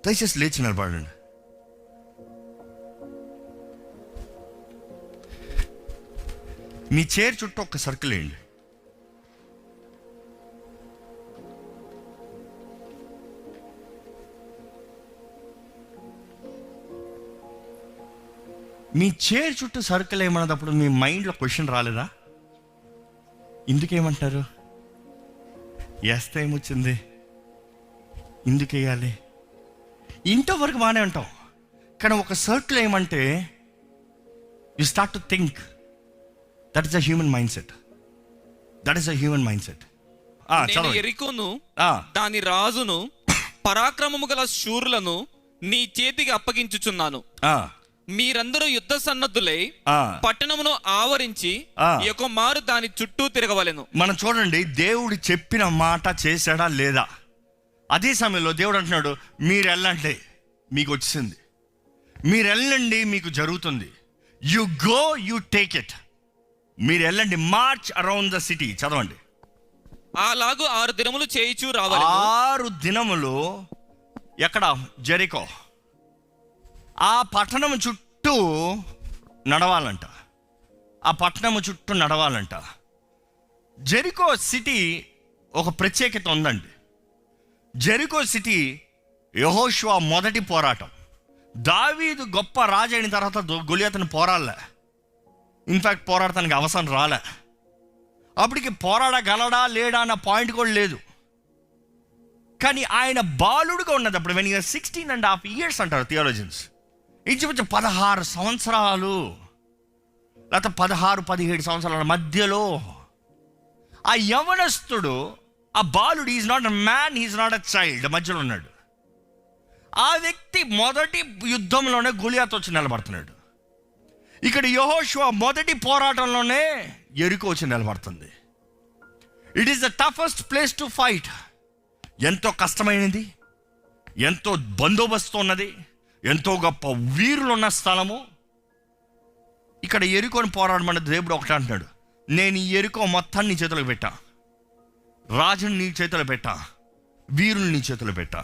దయచేసి లేచి నిలబడండి. మీ చైర్ చుట్టూ ఒక సర్కిల్ వేయండి. మీ చైర్ చుట్టూ సర్కిల్ ఏమన్నప్పుడు మీ మైండ్లో క్వశ్చన్ రాలేదా? ఎందుకేమంటారు? వేస్తే ఏమొచ్చింది, ఎందుకు వేయాలి, ఇంతవరకు బాగానే ఉంటాం. కానీ ఒక సర్కిల్ ఏమంటే you start to think. That is a human mind set. That is a human mind set. యెరికోను దాని రాజును పరాక్రమము గల శూరులను నీ చేతికి అప్పగించుచున్నాను. మీరందరూ యుద్ధ సన్నద్ధులై పట్టణమును ఆవరించి ఒక మారు దాని చుట్టూ తిరగవలెను. మనం చూడండి, దేవుడు చెప్పిన మాట చేశాడా లేదా? అదే సమయంలో దేవుడు అంటున్నాడు, మీరు వెళ్ళండి, మీకు వచ్చింది. మీరు వెళ్ళండి, మీకు జరుగుతుంది. You go, you take it. మీరు వెళ్ళండి, మార్చ్ అరౌండ్ ద సిటీ. చదవండి. అలాగూ 6 దినములు చేయిచూ రావాలి. 6 దినములు ఎక్కడ? జెరికో. ఆ పట్టణం చుట్టూ నడవాలంట. ఆ పట్టణం చుట్టూ నడవాలంట. జెరికో సిటీ ఒక ప్రత్యేకత ఉందండి. జెరికో సిటీ యెహోషువ మొదటి పోరాటం. దావీదు గొప్ప రాజు అయిన తర్వాత గొలియాతును పోరాడలే. ఇన్ఫ్యాక్ట్ పోరాడటానికి అవసరం రాలే. అప్పటికి పోరాడగలడా లేడా అన్న పాయింట్ కూడా లేదు. కానీ ఆయన బాలుడుగా ఉన్నప్పుడు వెన్ 16.5 years అంటారు థియాలజియన్స్. ఇంచుమించు 16 సంవత్సరాలు లేకపోతే 16-17 సంవత్సరాల మధ్యలో ఆ యవనస్తుడు, ఆ బాలుడు, is not a man, is not a child, మధ్యలో ఉన్నాడు. ఆ వ్యక్తి మొదటి యుద్ధంలోనే గొలియాతు వచ్చి నిలబడుతున్నాడు. ఇక్కడ యెహోషువ మొదటి పోరాటంలోనే యెరికో వచ్చి నిలబడుతుంది. It is the toughest place to fight. ఎంతో కష్టమైనది, ఎంతో బందోబస్తు ఉన్నది, ఎంతో గొప్ప వీరులు ఉన్న స్థలము. ఇక్కడ యెరికోని పోరాడమన్న దేవుడు ఒకటే అంటున్నాడు, నేను ఈ యెరికో మొత్తాన్ని నీ చేతిలో పెట్టా, రాజుని నీ చేతిలో పెట్టా, వీరుని నీ చేతిలో పెట్టా.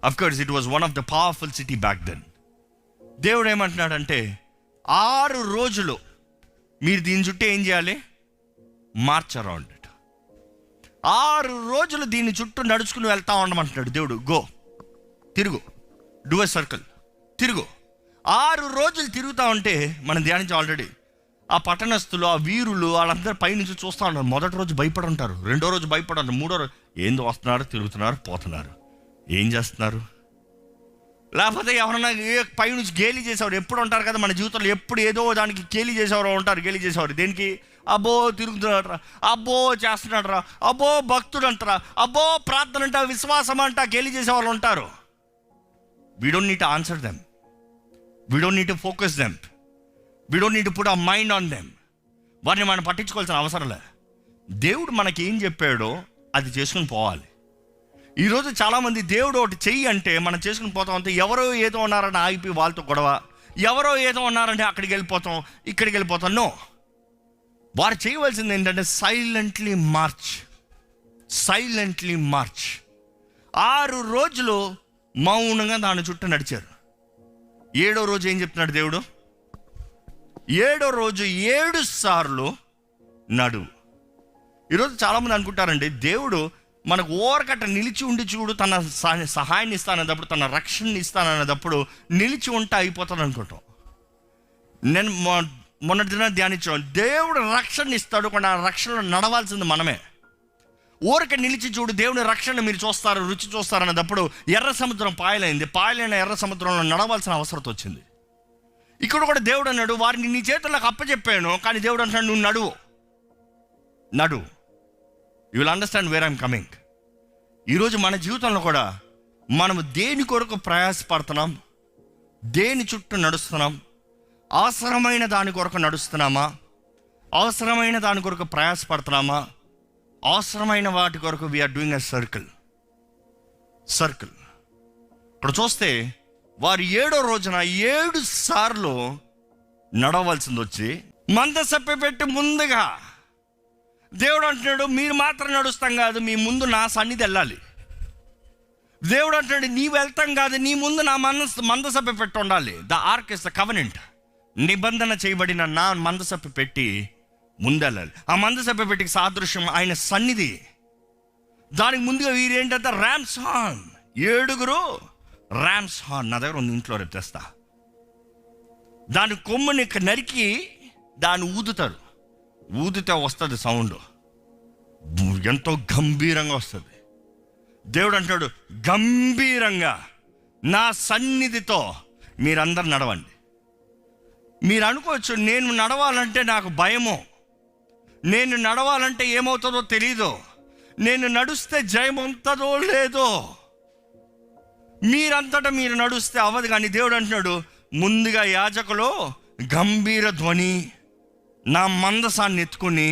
Of course it was one of the powerful city back then. దేవుడు ఏమంటున్నాడంటే 6 రోజులు మీరు దీని చుట్టూ ఏం చేయాలి? March around it. 6 రోజులు దీని చుట్టూ నడుచుకుని వెళ్తా ఉండమంటున్నాడు దేవుడు. గో, తిరుగు, డూ ఎ సర్కిల్, తిరుగు. 6 రోజులు తిరుగుతూ ఉంటే మనం ధ్యానించాం ఆల్రెడీ. ఆ పట్టణస్థులు, ఆ వీరులు, వాళ్ళందరూ పైనుంచి చూస్తూ ఉన్నారు. మొదటి రోజు భయపడి ఉంటారు, రెండో రోజు భయపడి ఉంటారు, మూడో రోజు ఏందో వస్తున్నారు, తిరుగుతున్నారు, పోతున్నారు, ఏం చేస్తున్నారు? లేకపోతే ఎవరన్నా పైనుంచి గేలి చేసేవారు ఎప్పుడు ఉంటారు కదా మన జీవితంలో. ఎప్పుడు ఏదో దానికి గేలి చేసేవారు ఉంటారు. గేలి చేసేవారు దేనికి? అబ్బో తిరుగుతున్నాడు రా, అబ్బో చేస్తున్నాడు రా, అబ్బో భక్తుడు అంటారా, అబ్బో ప్రార్థన అంట, విశ్వాసం అంట, గేలి చేసేవాళ్ళు ఉంటారు. We don't need to answer them, we don't need to focus them, we don't need to put a mind on them. వారిని మనం పట్టించుకోవాల్సిన అవసరం లే. దేవుడు మనకి ఏం చెప్పాడో అది చేసుకుని పోవాలి. ఈరోజు చాలామంది దేవుడు ఒకటి చెయ్యి అంటే మనం చేసుకుని పోతాం అంతే. ఎవరో ఏదో ఉన్నారని ఆగిపోయి వాళ్ళతో గొడవ, ఎవరో ఏదో ఉన్నారంటే అక్కడికి వెళ్ళిపోతాం, ఇక్కడికి వెళ్ళిపోతాం. నో, వారు చేయవలసింది ఏంటంటే సైలెంట్లీ మార్చ్, సైలెంట్లీ మార్చ్. 6 రోజులు మౌనంగా దాని చుట్టూ నడిచారు. 7వ రోజు ఏం చెప్తున్నాడు దేవుడు? 7వ రోజు 7 సార్లు నడువు. ఈరోజు చాలామంది అనుకుంటారండి, దేవుడు మనకు ఓరకట్ట నిలిచి ఉండి చూడు తన సహాయాన్ని ఇస్తానన్నప్పుడు, తన రక్షణని ఇస్తానన్నప్పుడు నిలిచి ఉంటే అయిపోతాను అనుకుంటాం. నేను మొన్నటి దిన ధ్యానించాం, దేవుడు రక్షణ ఇస్తాడు, కానీ ఆ రక్షణలో నడవాల్సింది మనమే. ఊరిక నిలిచి చూడు దేవుని రక్షణ మీరు చూస్తారు, రుచి చూస్తారు అన్నప్పుడు ఎర్ర సముద్రం పాయలైంది. పాయలైన ఎర్ర సముద్రంలో నడవాల్సిన అవసరం వచ్చింది. ఇక్కడ కూడా దేవుడు అన్నాడు, వారిని నీ చేతులకు అప్పచెప్పాను, కానీ దేవుడు అంటున్నాడు నువ్వు నడువు, నడువు. You will understand where I'm coming. ఈరోజు మన జీవితంలో కూడా మనము దేని కొరకు ప్రయాసపడుతున్నాం, దేని చుట్టూ నడుస్తున్నాం, అవసరమైన దాని కొరకు నడుస్తున్నామా, అవసరమైన దాని కొరకు ప్రయాసపడుతున్నామా, అవసరమైన వాటి కొరకు వీఆర్ డూయింగ్ ఎ సర్కిల్. ఇక్కడ చూస్తే వారు 7వ రోజున 7 సార్లు నడవలసింది వచ్చి మందసప్పి పెట్టి ముందుగా దేవుడు అంటున్నాడు, మీరు మాత్రం నడుస్తాం కాదు, మీ ముందు నా సన్నిధి వెళ్ళాలి. దేవుడు అంటాడు, నీ వెళ్తాం కాదు, నీ ముందు నా మందసభ పెట్టి ఉండాలి. The arc is the covenant. నిబంధన చేయబడిన నా మందసభ పెట్టి ముందెళ్ళాలి. ఆ మందసభ పెట్టికి సాదృశ్యం ఆయన సన్నిధి. దానికి ముందుగా వీరేంటంటే ర్యామ్స్ హార్న్, 7 ర్యామ్స్ హార్న్ నా దగ్గర ఉంది, ఇంట్లో రేపు తెస్తా. దాని కొమ్ముని నరికి దాన్ని ఊదుతారు. ఊదితే వస్తుంది సౌండ్, ఎంతో గంభీరంగా వస్తుంది. దేవుడు అంటాడు, గంభీరంగా నా సన్నిధితో మీరందరు నడవండి. మీరు అనుకోవచ్చు, నేను నడవాలంటే నాకు భయమో, నేను నడవాలంటే ఏమవుతుందో తెలీదో, నేను నడుస్తే జయం ఉంటుందో లేదో, మీరంతటా మీరు నడుస్తే అవ్వదు. కానీ దేవుడు అంటున్నాడు, ముందుగా యాజకులు గంభీర ధ్వని నా మందసాన్ని ఎత్తుకుని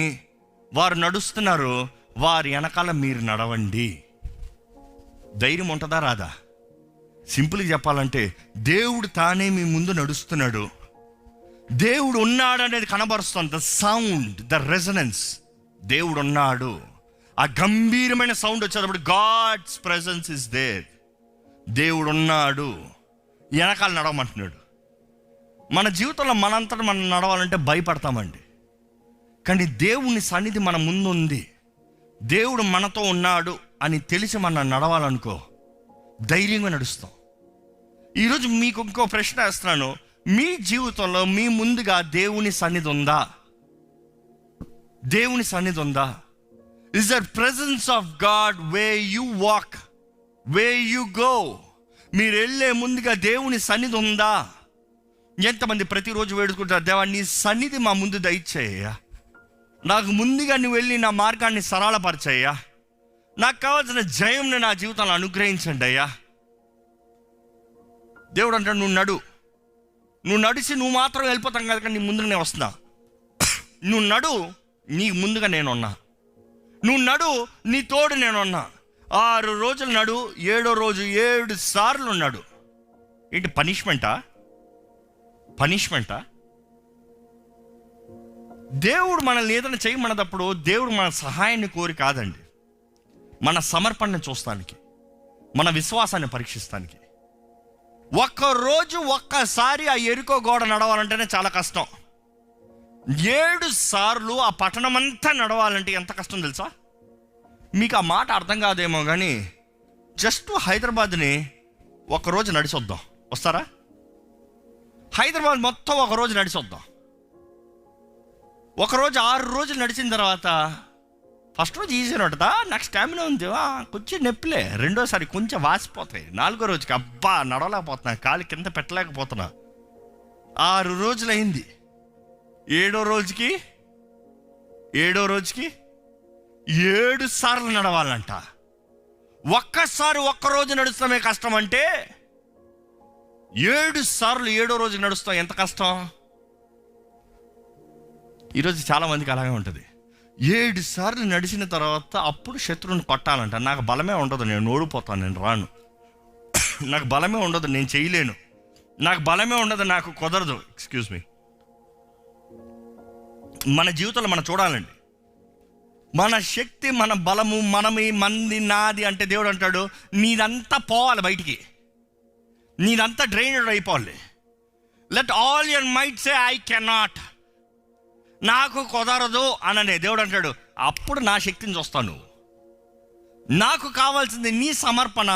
వారు నడుస్తున్నారు, వారి వెనకాల మీరు నడవండి. ధైర్యం ఉంటుందా రాదా? సింపుల్గా చెప్పాలంటే దేవుడు తానే మీ ముందు నడుస్తున్నాడు. దేవుడు ఉన్నాడు అనేది కనబరుస్తుంది. ద సౌండ్, ద రెజనెన్స్, దేవుడు ఉన్నాడు. ఆ గంభీరమైన సౌండ్ వచ్చేటప్పుడు గాడ్స్ ప్రెజెన్స్ ఇస్ దేర్. దేవుడు ఉన్నాడు, వెనకాల నడవమంటున్నాడు. మన జీవితంలో మనంతటా మనం నడవాలంటే భయపడతామండి. కానీ దేవుని సన్నిధి మన ముందు ఉంది, దేవుడు మనతో ఉన్నాడు అని తెలిసి మనం నడవాలనుకో, ధైర్యంగా నడుస్తాం. ఈరోజు మీకు ఇంకో ప్రశ్న వేస్తున్నాను, మీ జీవితంలో మీ ముందుగా దేవుని సన్నిధి ఉందా? దేవుని సన్నిధి ఉందా? Is there presence of God way you walk, way you go? మీరు వెళ్ళే ముందుగా దేవుని సన్నిధి ఉందా? ఎంతమంది ప్రతిరోజు వేడుకుంటారు, దేవా నీ సన్నిధి మా ముందు దయచేయ్యా, నాకు ముందుగా నువ్వు వెళ్ళి నా మార్గాన్ని సరళపరచయ్యా, నాకు కావాల్సిన జయంని నా జీవితంలో అనుగ్రహించండి అయ్యా. దేవుడు అంటాడు, నువ్వు నడిచి నువ్వు మాత్రం వెళ్ళిపోతాం కదా, నీ ముందుగా నేను వస్తున్నా. నువ్వు నడు, నీ ముందుగా నేనున్నా. నువ్వు నడు, నీ తోడు నేనున్నా. 6 రోజులు నడు, 7వ రోజు 7 సార్లు ఉన్నాడు. ఏంటి పనిష్మెంటా? దేవుడు మనల్ని ఏదైనా చేయమన్నప్పుడు దేవుడు మన సహాయాన్ని కోరి కాదండి, మన సమర్పణని చూస్తానికి, మన విశ్వాసాన్ని పరీక్షిస్తానికి. ఒక్కసారి ఆ ఎరుకో గోడ నడవాలంటేనే చాలా కష్టం. 7 సార్లు ఆ పట్టణం అంతా నడవాలంటే ఎంత కష్టం తెలుసా? మీకు ఆ మాట అర్థం కాదేమో కానీ జస్ట్ హైదరాబాద్ని ఒకరోజు నడిచొద్దాం, వస్తారా? హైదరాబాద్ మొత్తం ఒకరోజు నడిచొద్దాం. ఒకరోజు 6 రోజులు నడిచిన తర్వాత ఫస్ట్ రోజు ఈజీగా ఉంటుందా, నాకు స్టామినా ఉంది, కొంచెం నొప్పిలే. రెండోసారి కొంచెం వాసిపోతాయి. 4వ రోజుకి అబ్బా నడవలేకపోతున్నా, కాలు కింద పెట్టలేకపోతున్నా. 6 రోజులు అయింది. 7వ రోజుకి 7 సార్లు నడవాలంట. ఒక్కరోజు నడుస్తామే కష్టం అంటే 7 సార్లు 7వ రోజు నడుస్తాం ఎంత కష్టం. ఈరోజు చాలా మందికి అలాగే ఉంటుంది. 7 సార్లు నడిచిన తర్వాత అప్పుడు శత్రువుని కొట్టాలంట. నాకు బలమే ఉండదు, నేను ఓడిపోతాను, నేను రాను, నాకు బలమే ఉండదు, నేను చేయలేను, నాకు బలమే ఉండదు, నాకు కుదరదు. Excuse me. మన జీవితంలో మనం చూడాలండి, మన శక్తి, మన బలము, మనమి, మంది, నాది అంటే దేవుడు అంటాడు, నీదంతా పోవాలి బయటికి, నీదంతా డ్రైనెడ్ అయిపోవాలి. Let all your might say I cannot, నాకు కుదరదు అననే దేవుడు అంటాడు. అప్పుడు నా శక్తిని చూస్తాను. నాకు కావాల్సింది నీ సమర్పణ,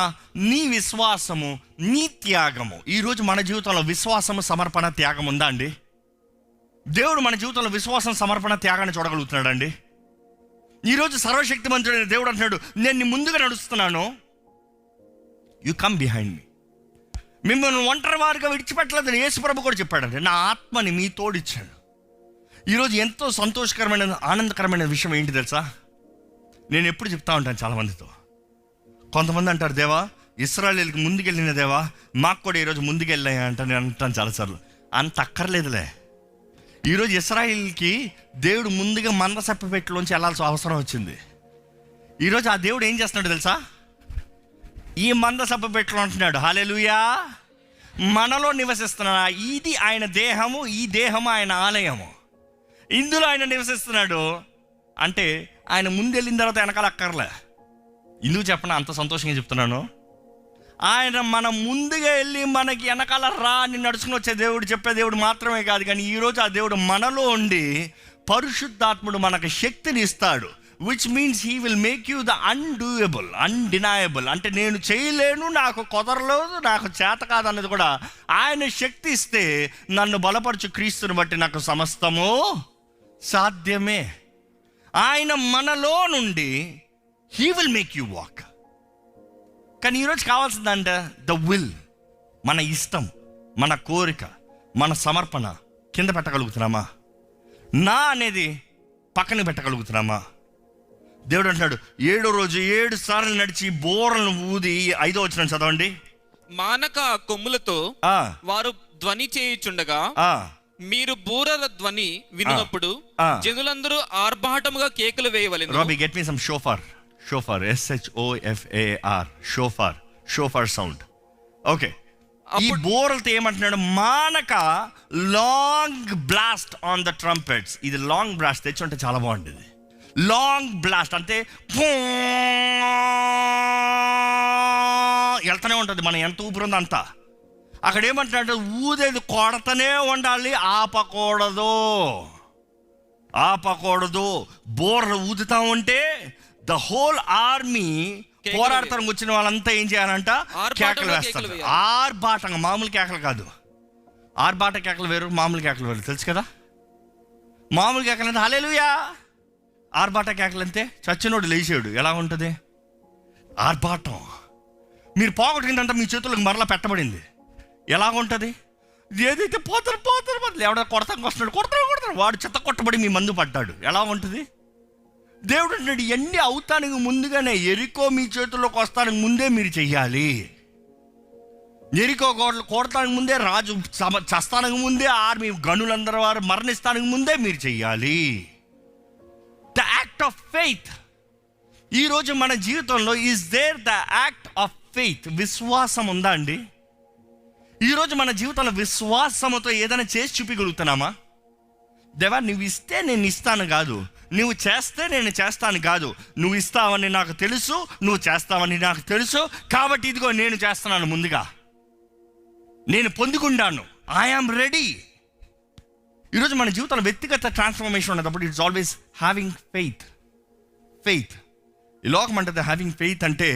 నీ విశ్వాసము, నీ త్యాగము. ఈరోజు మన జీవితంలో విశ్వాసము, సమర్పణ, త్యాగం ఉందా అండి? దేవుడు మన జీవితంలో విశ్వాసం, సమర్పణ, త్యాగాన్ని చూడగలుగుతున్నాడు అండి? ఈరోజు సర్వశక్తిమంతుడైన దేవుడు అంటున్నాడు, నేను నీ ముందుగా నడుస్తున్నాను, యు కమ్ బిహైండ్ మీ. మిమ్మల్ని ఒంటరి వారిగా విడిచిపెట్టలేదని యేసుప్రభు కూడా చెప్పాడండి. నా ఆత్మని మీ తోడిచ్చాడు. ఈరోజు ఎంతో సంతోషకరమైన, ఆనందకరమైన విషయం ఏంటి తెలుసా? నేను ఎప్పుడు చెప్తా ఉంటాను చాలామందితో. కొంతమంది అంటారు, దేవా ఇశ్రాయేలుకి ముందుకెళ్ళిన దేవా మాకు కూడా ఈరోజు ముందుకెళ్ళాయి అంట. నేను అంటాను చాలాసార్లు, అంత అక్కర్లేదులే. ఈరోజు ఇశ్రాయేలుకి దేవుడు ముందుగా మందసప్పపెట్టులోంచి వెళ్ళాల్సిన అవసరం వచ్చింది. ఈరోజు ఆ దేవుడు ఏం చేస్తున్నాడు తెలుసా? ఈ మందసప్పపెట్టులో అంటున్నాడు, హల్లెలూయా, మనలో నివసిస్తున్నాడు. ఇది ఆయన దేహము, ఈ దేహము ఆయన ఆలయము, ఇందులో ఆయన నివసిస్తున్నాడు. అంటే ఆయన ముందు వెళ్ళిన తర్వాత వెనకాల అక్కర్లే. ఎందుకు చెప్పనా అంత సంతోషంగా చెప్తున్నాను? ఆయన మన ముందుగా వెళ్ళి మనకి వెనకాల రా అని నడుచుకుని వచ్చే దేవుడు, చెప్పే దేవుడు మాత్రమే కాదు, కానీ ఈరోజు ఆ దేవుడు మనలో ఉండి పరిశుద్ధాత్ముడు మనకు శక్తిని ఇస్తాడు. Which means he will make you the undoable, undeniable. అంటే నేను చేయలేను, నాకు కుదరలేదు, నాకు చేత కాదు అన్నది కూడా ఆయన శక్తి ఇస్తే, నన్ను బలపరచు క్రీస్తుని బట్టి నాకు సమస్తము సాధ్యమే. ఆయన మనలో నుండి he will make you walk. కానీ ఈరోజు కావాల్సిందంటే ద విల్, మన ఇష్టం, మన కోరిక, మన సమర్పణ కింద పెట్టగలుగుతున్నామా? నా అనేది పక్కన పెట్టగలుగుతున్నామా? దేవుడు అంటున్నాడు 7వ రోజు 7 సార్లు నడిచి బోరలను ఊది 5వ వచనం చదవండి. మానక కొమ్ములతో వారు ధ్వని చేయుచుండగా మీరు బూరల ధ్వని విన్నప్పుడు జనులందరూ ఆర్భాటముగా కేకలు వేయవలెను. Robbie, get me some shofar. Shofar, SHOFAR, shofar sound. Okay, ఈ బోరలతో ఏమంటున్నాడు? మానక long blast on the trumpets. ఇది లాంగ్ బ్లాస్ట్ తెచ్చుంటే చాలా బాగుంటుంది. లాంగ్ బ్లాస్ట్ అంటే వెళ్తూనే ఉంటుంది, మనం ఎంత ఊపిరి ఉందో అంతా. అక్కడ ఏమంటున్నాడు? ఊదేది కొడతనే ఉండాలి, ఆపకూడదు. బోర్లు ఊదుతా ఉంటే ద హోల్ ఆర్మీ పోరాడతానికి వచ్చిన వాళ్ళంతా ఏం చేయాలంట? కేకలు వేస్తారు. ఆర్భాటంగా, మామూలు కేకలు కాదు. ఆర్భాట కేకలు వేరు, మామూలు కేకలు వేరు, తెలుసు కదా. మామూలు కేకలు అంటే హల్లెలూయా, ఆర్భాట కేకలు అంతే చచ్చినోడు లేచాడు. ఎలా ఉంటుంది ఆర్భాటం? మీరు పోగొట్టిందంటే మీ చేతులకు మరలా పెట్టబడింది. ఎలా ఉంటుంది? ఏదైతే పోతారు ఎవడ కొడతానికి వస్తున్నాడు, కొడతారు, వాడు చెత్త కొట్టబడి మీ మందు పడ్డాడు. ఎలా ఉంటుంది? దేవుడు అంటున్నాడు, ఇవన్నీ అవుతానికి ముందుగానే, ఎరికో మీ చేతుల్లోకి వస్తానికి ముందే మీరు చెయ్యాలి. ఎరికో కొడతానికి ముందే, రాజు చస్తానికి ముందే, ఆర్మీ గనులందరూ వారు మరణిస్తానికి ముందే మీరు చెయ్యాలి. The act of faith. ఈరోజు మన జీవితంలో is there the act of faith? విశ్వాసం ఉందా అండి? ఈరోజు మన జీవితంలో విశ్వాసంతో ఏదైనా చేసి చూపించగలుగుతున్నామా? దేవా, నువ్వు ఇస్తే నేను ఇస్తాను కాదు, నువ్వు చేస్తే నేను చేస్తాను కాదు, నువ్వు ఇస్తావని నాకు తెలుసు, నువ్వు చేస్తావని నాకు తెలుసు, కాబట్టి ఇదిగో నేను చేస్తున్నాను, ముందుగా నేను పొందుకుంటాను, ఐఆమ్ రెడీ. ఈరోజు మన జీవితంలో వ్యక్తిగత ట్రాన్స్ఫర్మేషన్ ఉన్నప్పుడు ఇట్స్ ఆల్వేస్ హ్యావింగ్ ఫెయిత్. ఈ లోకం అంటే హ్యావింగ్ ఫెయిత్ అంటే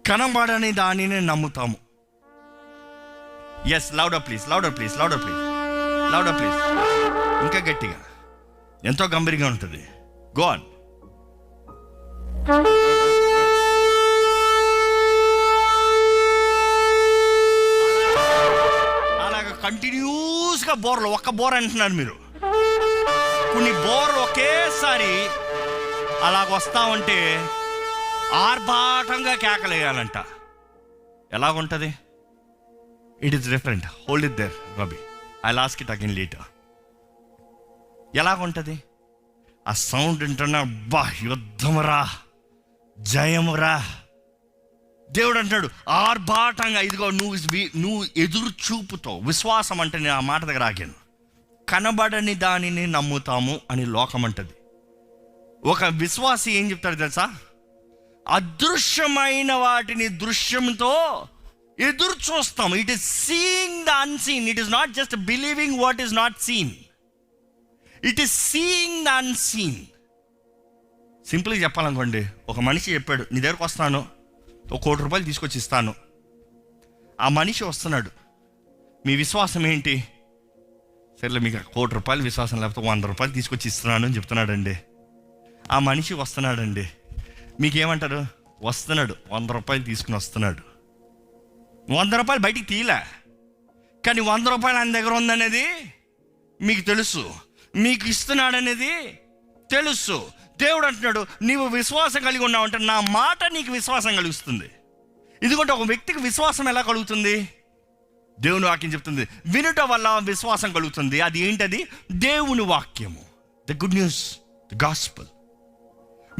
కనబడని దానిని నమ్ముతాము. Yes, louder please. ఇంకా గట్టిగా, ఎంతో గంభీరంగా ఉంటుంది. Go on. అలాగ కంటిన్యూస్గా బోర్లు, ఒక్క బోర్ అంటున్నారు మీరు, కొన్ని బోర్లు ఒకేసారి అలాగ వస్తా ఉంటే ఆర్భాటంగా కేకలేయాలంట. ఎలాగుంటుంది? It is different. Hold it there Robbie, I lost it again later. ఎలాగుంటుంది? ఆ సౌండ్ వింటున్నా, బా యుద్ధమురా, జయమురా. దేవుడు అంటాడు ఆర్భాటంగా, ఇదిగో నువ్వు ఎదురు చూపుతో. విశ్వాసం అంటే నేను ఆ మాట దగ్గర ఆగాను. కనబడని దానిని నమ్ముతాము అని లోకం అంటది. ఒక విశ్వాసి ఏం చెప్తాడు తెలుసా? అదృశ్యమైన వాటిని దృశ్యంతో ఎదురు చూస్తాం. It is seeing the unseen. It is not just believing what is not seen, it is seeing the unseen. సింపుల్గా చెప్పాలనుకోండి, ఒక మనిషి చెప్పాడు, నీ దగ్గరకు వస్తాను, ఒక ₹1,00,00,000 తీసుకొచ్చి ఇస్తాను. ఆ మనిషి వస్తున్నాడు, మీ విశ్వాసం ఏంటి? సరేలే, మీకు ₹1,00,00,000 విశ్వాసం లేకపోతే ₹100 తీసుకొచ్చి ఇస్తున్నాను అని చెప్తున్నాడండి. ఆ మనిషి వస్తున్నాడండి, మీకేమంటారు? వస్తున్నాడు, ₹100 తీసుకుని వస్తున్నాడు. ₹100 బయటికి తీయలే, కానీ ₹100 ఆయన దగ్గర ఉందనేది మీకు తెలుసు, మీకు ఇస్తున్నాడనేది తెలుసు. దేవుడు అంటున్నాడు, నీవు విశ్వాసం కలిగి ఉన్నావంటే నా మాట నీకు విశ్వాసం కలుగుతుంది. ఎందుకంటే ఒక వ్యక్తికి విశ్వాసం ఎలా కలుగుతుంది? దేవుని వాక్యం చెప్తుంది, వినుట వల్ల విశ్వాసం కలుగుతుంది. అది ఏంటది? దేవుని వాక్యము, the good news, the gospel.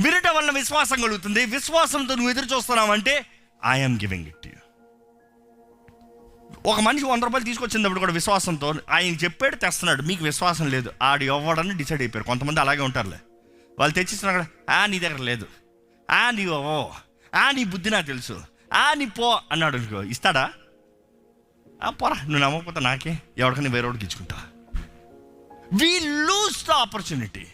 వినుట వల్ల విశ్వాసం కలుగుతుంది. విశ్వాసంతో నువ్వు ఎదురు చూస్తున్నావంటే I'm giving it to you. ఒక మనిషి ₹100 తీసుకొచ్చినప్పుడు కూడా విశ్వాసంతో ఆయన చెప్పాడు, తెస్తున్నాడు. మీకు విశ్వాసం లేదు, ఆడు ఇవ్వడని డిసైడ్ అయిపోయారు. కొంతమంది అలాగే ఉంటారులే, వాళ్ళు తెచ్చిస్తున్నా కూడా నీ దగ్గర లేదు, నీవు నీ బుద్ధి నాకు తెలుసు, నీ పో అన్నాడు అనుకో, ఇస్తాడా? పోరా, నువ్వు నమ్మకపోతే నాకే, ఎవరికైనా వేరేవాడికి ఇచ్చుకుంటా. We lose the opportunity.